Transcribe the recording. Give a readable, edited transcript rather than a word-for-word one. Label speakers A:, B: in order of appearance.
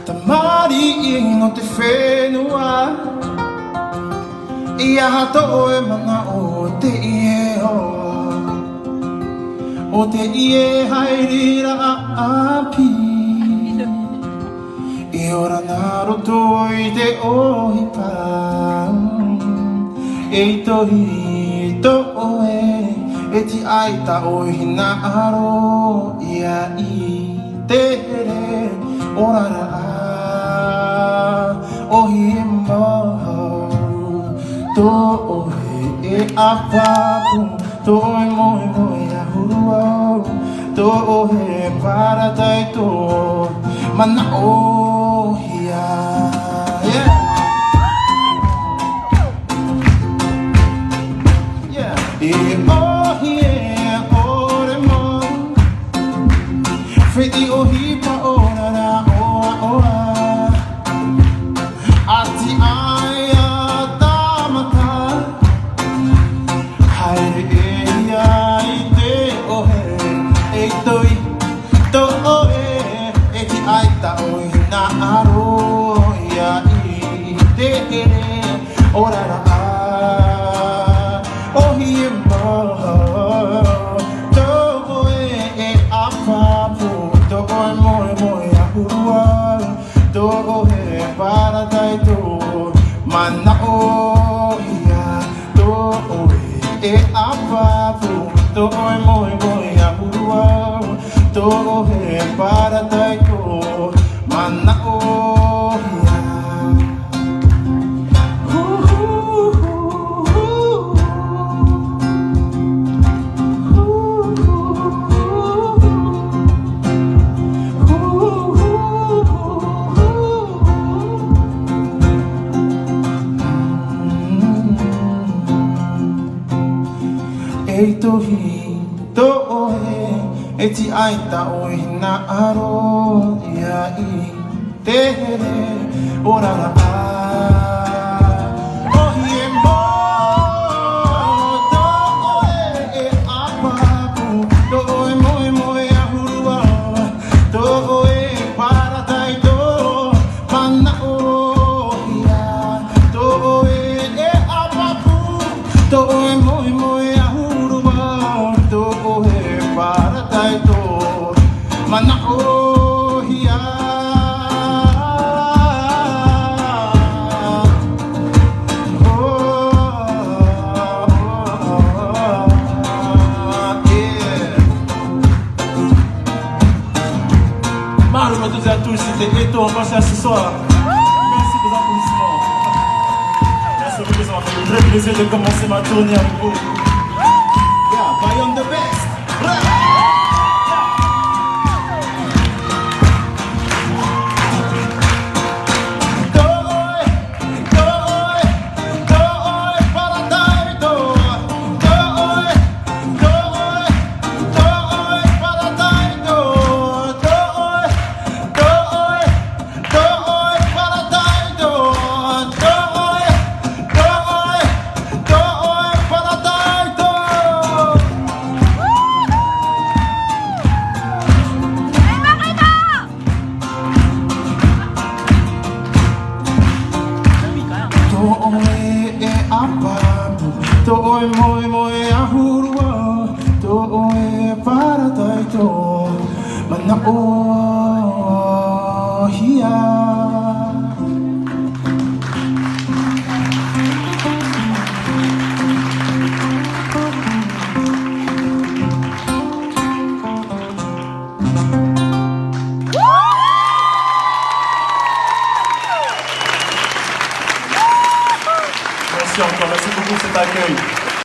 A: Tamari no te whenua Ia hato e mana o te ie o te ie hairira a api I ora nā roto I te ohipa E tohi to oe E ti aita o hina aro Ia I te here Orara a ohi e maha To ohe e apapu To e moe moe a hurua To ohe parataito Mana ohia E ohi e ore mo Whiti ohi pa orara oa oa Ati aia tamata Haere e ia I te ohe E toi to oe E ti aita oe na aro Ia I te ere orara a Ohi e maha To oe e apapu To oe moe moe a hurua To ohe parataito Mana ohia To oe e apapu To oe moe moe a hurua To ohe parataito Mana ohia E tohi to ohe E ti aita o hina aro Ia I te here orara a Ohi e mo To oe e apapu To oe moe moe a hurua To oe parataito Mana ohia To oe e apapu To oe moe moe a hurua To oe parataito Mana ohia Marc, à toutes et à tous, c'était ETO, on passe à ce soir. Merci des applaudissements. Merci beaucoup, ça m'a fait le vrai plaisir de commencer ma tournée avec vous. Yeah, Vahine the best. To oe moe moe a hurua To oe parataito Mana ohia Merci encore, merci beaucoup pour cet accueil.